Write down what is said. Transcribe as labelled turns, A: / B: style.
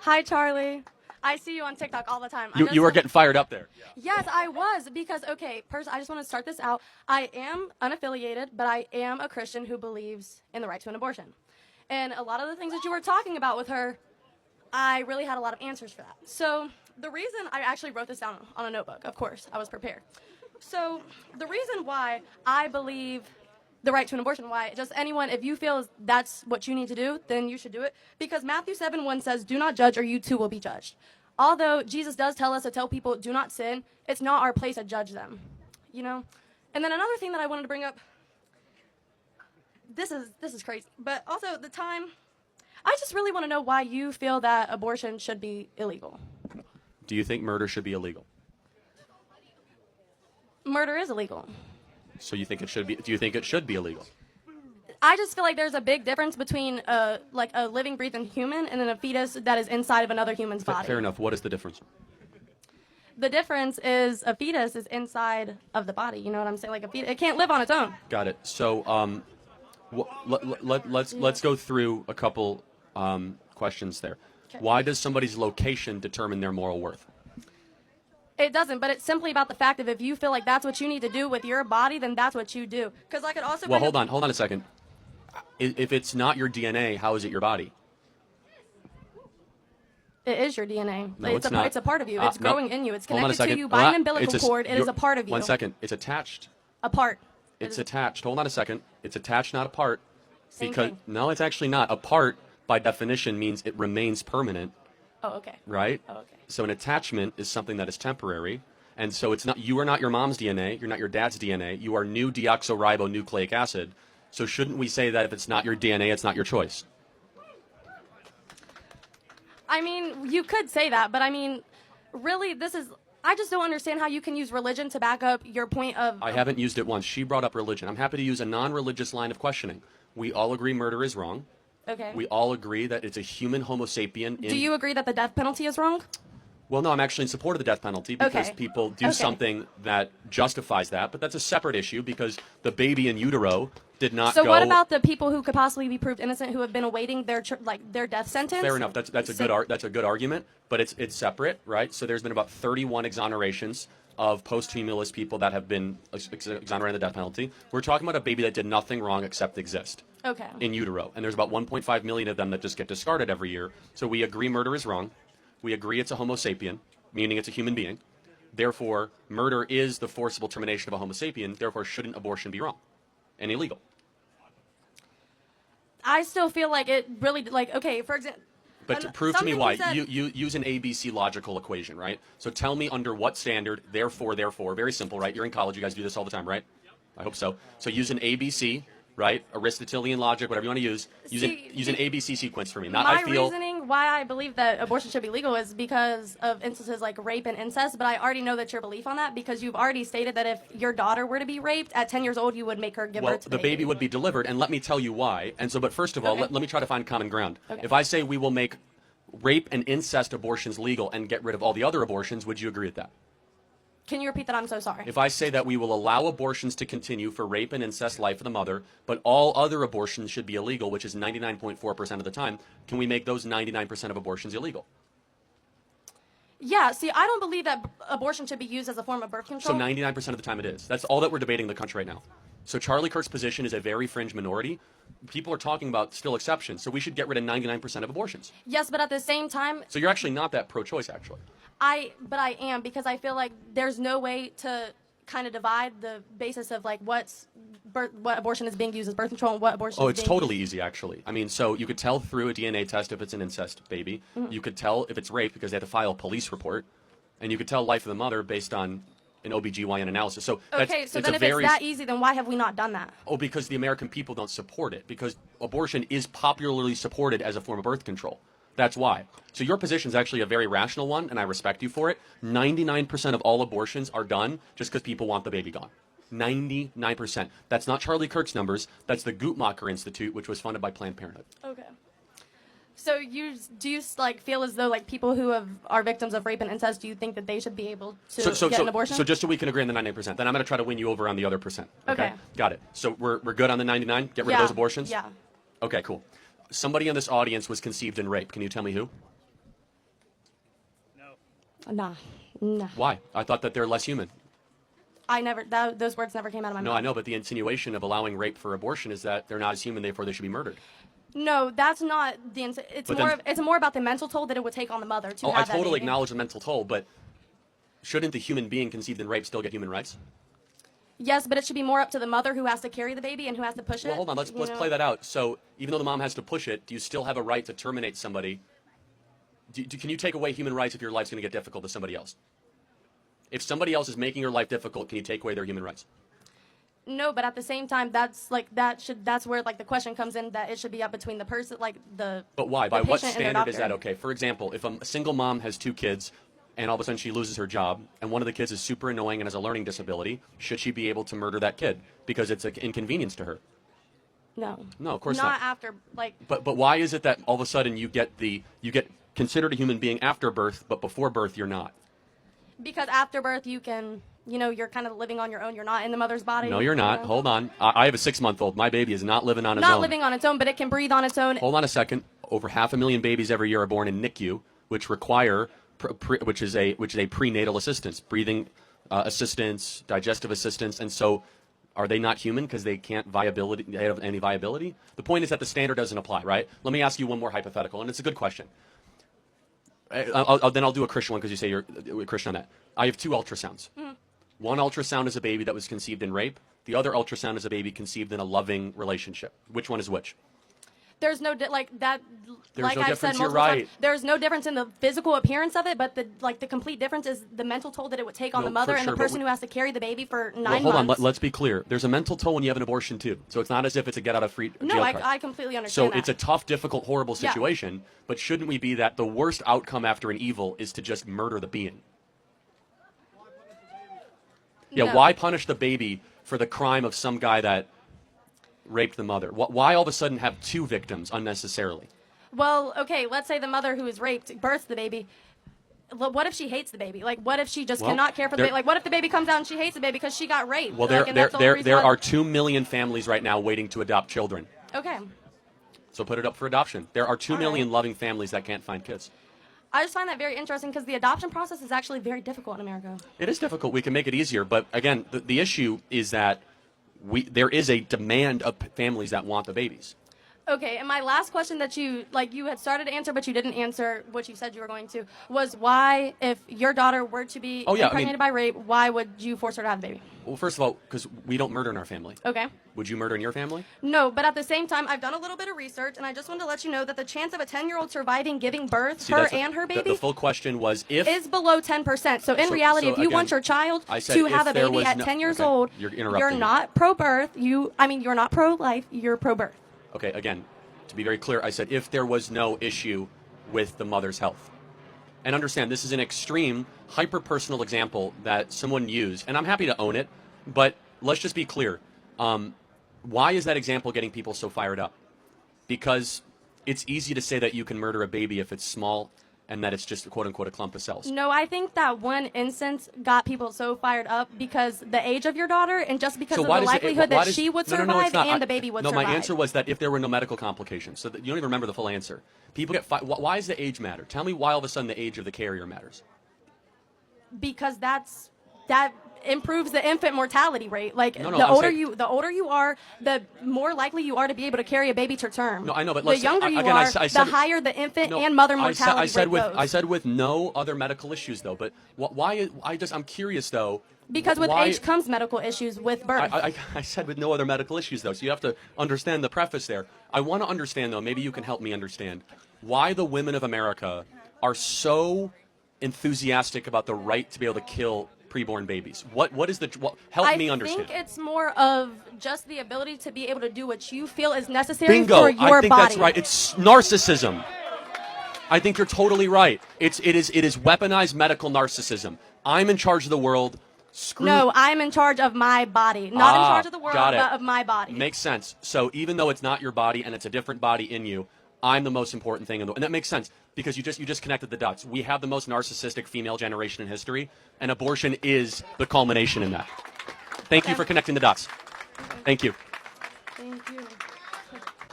A: Hi, Charlie. I see you on TikTok all the time.
B: You were getting fired up there.
A: Yes, I was because, okay, first, I just want to start this out. I am unaffiliated, but I am a Christian who believes in the right to an abortion. And a lot of the things that you were talking about with her, I really had a lot of answers for that. So the reason I actually wrote this down on a notebook, of course, I was prepared. So the reason why I believe the right to an abortion, why just anyone, if you feel that's what you need to do, then you should do it. Because Matthew 7:1 says, do not judge or you too will be judged. Although Jesus does tell us to tell people, do not sin, it's not our place to judge them, you know? And then another thing that I wanted to bring up, this is crazy, but also the time, I just really want to know why you feel that abortion should be illegal.
B: Do you think murder should be illegal?
A: Murder is illegal.
B: So you think it should be? Do you think it should be illegal?
A: I just feel like there's a big difference between a living, breathing human and then a fetus that is inside of another human's body.
B: Fair enough. What is the difference?
A: The difference is a fetus is inside of the body. You know what I'm saying? Like a fetus, it can't live on its own.
B: Got it. So let's go through a couple questions there.
A: Okay.
B: Why does somebody's location determine their moral worth?
A: It doesn't, but it's simply about the fact of if you feel like that's what you need to do with your body, then that's what you do. Because I could also.
B: Well, hold on a second. If it's not your DNA, how is it your body?
A: It is your DNA.
B: No, it's not.
A: It's a part of you. It's growing in you. It's
B: Hold on a
A: connected to
B: second.
A: you by an umbilical cord. It is a part of you.
B: 1 second. It's attached.
A: A part.
B: It's attached. Hold on a second. It's attached, not a part.
A: Same
B: because
A: thing.
B: No, it's actually not. A part, by definition, means it remains permanent.
A: Oh, okay.
B: Right?
A: Oh, okay.
B: So an attachment is something that is temporary. And so it's not. You are not your mom's DNA. You're not your dad's DNA. You are new deoxyribonucleic acid. So shouldn't we say that if it's not your DNA, it's not your choice?
A: I mean, you could say that, but I mean, really, I just don't understand how you can use religion to back up your point of.
B: I haven't used it once. She brought up religion. I'm happy to use a non-religious line of questioning. We all agree murder is wrong.
A: Okay.
B: We all agree that it's a human Homo sapien.
A: Do you agree that the death penalty is wrong?
B: Well, no, I'm actually in support of the death penalty because people do something that justifies that, but that's a separate issue because the baby in utero did not go.
A: So what about the people who could possibly be proved innocent who have been awaiting their death sentence?
B: Fair enough. That's a good argument, but it's separate, right? So there's been about 31 exonerations of posthumous people that have been exonerated of the death penalty. We're talking about a baby that did nothing wrong except exist.
A: Okay.
B: In utero, and there's about 1.5 million of them that just get discarded every year. So we agree murder is wrong. We agree it's a Homo sapien, meaning it's a human being. Therefore, murder is the forcible termination of a Homo sapien. Therefore, shouldn't abortion be wrong and illegal?
A: I still feel like it really, okay, for example.
B: But to prove to me why, you use an ABC logical equation, right? So tell me under what standard, therefore, very simple, right? You're in college, you guys do this all the time, right? I hope so. So use an ABC, right? Aristotelian logic, whatever you want to use. Use an ABC sequence for me.
A: My reasoning why I believe that abortion should be legal is because of instances like rape and incest, but I already know that your belief on that because you've already stated that if your daughter were to be raped at 10 years old, you would make her give birth to the baby.
B: Well, the baby would be delivered, and let me tell you why. And so, but first of all, let me try to find common ground.
A: Okay.
B: If I say we will make rape and incest abortions legal and get rid of all the other abortions, would you agree with that?
A: Can you repeat that? I'm so sorry.
B: If I say that we will allow abortions to continue for rape and incest life of the mother, but all other abortions should be illegal, which is 99.4% of the time, can we make those 99% of abortions illegal?
A: Yeah, see, I don't believe that abortion should be used as a form of birth control.
B: So 99% of the time it is. That's all that we're debating in the country right now. So Charlie Kirk's position is a very fringe minority. People are talking about still exceptions, so we should get rid of 99% of abortions.
A: Yes, but at the same time.
B: So you're actually not that pro-choice, actually.
A: But I am, because I feel like there's no way to kind of divide the basis of like what abortion is being used as birth control and what abortion.
B: Oh, it's totally easy, actually. I mean, so you could tell through a DNA test if it's an incest baby. Mm-hmm. You could tell if it's rape because they have to file a police report, and you could tell life of the mother based on an OBGYN analysis. So
A: okay, so then if it's that easy, then why have we not done that?
B: Oh, because the American people don't support it. Because abortion is popularly supported as a form of birth control. That's why. So your position is actually a very rational one, and I respect you for it. 99% of all abortions are done just because people want the baby gone. 99%. That's not Charlie Kirk's numbers. That's the Guttmacher Institute, which was funded by Planned Parenthood.
A: Okay. So do you feel as though like people who are victims of rape and incest, do you think that they should be able to get an abortion?
B: So just so we can agree on the 99%, then I'm going to try to win you over on the other percent. Okay. Got it. So we're good on the 99? Get rid of those abortions?
A: Yeah.
B: Okay, cool. Somebody in this audience was conceived in rape. Can you tell me who?
A: Nah. Nah.
B: Why? I thought that they're less human.
A: Those words never came out of my mouth.
B: No, I know, but the insinuation of allowing rape for abortion is that they're not as human, therefore they should be murdered.
A: No, that's not it's more about the mental toll that it would take on the mother to have
B: I
A: that
B: totally
A: baby.
B: acknowledge the mental toll, but shouldn't the human being conceived in rape still get human rights?
A: Yes, but it should be more up to the mother who has to carry the baby and who has to push it.
B: Well, hold on, let's play that out. So even though the mom has to push it, do you still have a right to terminate somebody? Can you take away human rights if your life's going to get difficult to somebody else? If somebody else is making your life difficult, can you take away their human rights?
A: No, but at the same time, that's where the question comes in, that it should be up between the person,
B: But why? By what
A: patient and their
B: standard is that
A: doctor.
B: okay? For example, if a single mom has 2 kids and all of a sudden she loses her job and one of the kids is super annoying and has a learning disability, should she be able to murder that kid because it's an inconvenience to her?
A: No.
B: No, of course not.
A: Not after,
B: But why is it that all of a sudden you get considered a human being after birth, but before birth you're not?
A: Because after birth you can, you're kind of living on your own. You're not in the mother's body.
B: No, you're not. Hold on. I have a 6-month-old. My baby is not living on its own.
A: Not living on its own, but it can breathe on its own.
B: Hold on a second. Over 500,000 babies every year are born in NICU, which require, which is a prenatal assistance, breathing assistance, digestive assistance, and so are they not human because they can't they have any viability? The point is that the standard doesn't apply, right? Let me ask you one more hypothetical, and it's a good question. Then I'll do a Christian one because you say you're a Christian on that. I have 2 ultrasounds. Mm-hmm. One ultrasound is a baby that was conceived in rape. The other ultrasound is a baby conceived in a loving relationship. Which one is which?
A: There's no
B: There's
A: I've
B: no
A: said
B: difference, you're
A: multiple
B: right.
A: times, there's no difference in the physical appearance of it, but the complete difference is the mental toll that it would take on
B: No,
A: the mother
B: for
A: and
B: sure,
A: the
B: but
A: person who has to carry the baby for 9
B: Well, hold on.
A: months.
B: Let's be clear. There's a mental toll when you have an abortion too. So it's not as if it's a get out of free
A: No,
B: jail
A: I
B: card.
A: completely
B: So
A: understand that.
B: it's a tough, difficult, horrible
A: Yeah.
B: situation. But shouldn't we be that the worst outcome after an evil is to just murder the being? Yeah.
A: No.
B: Why punish the baby for the crime of some guy that raped the mother? Why all of a sudden have 2 victims unnecessarily?
A: Well, okay, let's say the mother who is raped births the baby. What if she hates the baby? What if she just cannot care for the baby? What if the baby comes out and she hates the baby because she got raped?
B: Well, there are 2 million families right now waiting to adopt children.
A: Okay.
B: So put it up for adoption. There are 2
A: All
B: million
A: right.
B: loving families that can't find kids.
A: I just find that very interesting because the adoption process is actually very difficult in America.
B: It is difficult. We can make it easier, but again, the issue is that there is a demand of families that want the babies.
A: Okay, and my last question that you had started to answer, but you didn't answer what you said you were going to, was why, if your daughter were to be impregnated by rape, why would you force her to have the baby?
B: Well, first of all, because we don't murder in our family.
A: Okay.
B: Would you murder in your family?
A: No, but at the same time, I've done a little bit of research, and I just wanted to let you know that the chance of a 10-year-old surviving giving birth, and her baby,
B: the full question was if
A: is below 10%. So in reality, if you
B: again,
A: want your child
B: I said
A: to
B: if
A: have a
B: there
A: baby
B: was
A: at
B: no-
A: 10 years
B: okay,
A: old,
B: you're
A: you're
B: interrupting.
A: not pro-birth. You're not pro-life. You're pro-birth.
B: Okay, again, to be very clear, I said if there was no issue with the mother's health. And understand, this is an extreme, hyper-personal example that someone used, and I'm happy to own it, but let's just be clear. Why is that example getting people so fired up? Because it's easy to say that you can murder a baby if it's small and that it's just, quote-unquote, a clump of cells.
A: No, I think that one instance got people so fired up because the age of your daughter and just because of the likelihood that she would survive and the baby would survive.
B: No, my answer was that if there were no medical complications. So that you don't even remember the full answer. People get why does the age matter? Tell me why all of a sudden the age of the carrier matters.
A: Because that improves the infant mortality rate.
B: No,
A: the older you are, the more likely you are to be able to carry a baby to term.
B: No, I know, but
A: the younger you are, the higher the infant and mother mortality rate goes.
B: I said with no other medical issues though. But why? I'm curious though.
A: Because with age comes medical issues with birth.
B: I said with no other medical issues though. So you have to understand the preface there. I want to understand though. Maybe you can help me understand why the women of America are so enthusiastic about the right to be able to kill preborn babies. What is help me understand.
A: I think it's more of just the ability to be able to do what you feel is necessary
B: Bingo.
A: for your body.
B: I think that's right. It's narcissism. I think you're totally right. It is weaponized medical narcissism. I'm in charge of the world.
A: No, I'm in charge of my body. Not in charge of the world, but of my body.
B: Makes sense. So even though it's not your body and it's a different body in you, I'm the most important thing in the world. And that makes sense because you just connected the dots. We have the most narcissistic female generation in history, and abortion is the culmination in that. Thank you for connecting the dots. Thank you.
A: Thank you.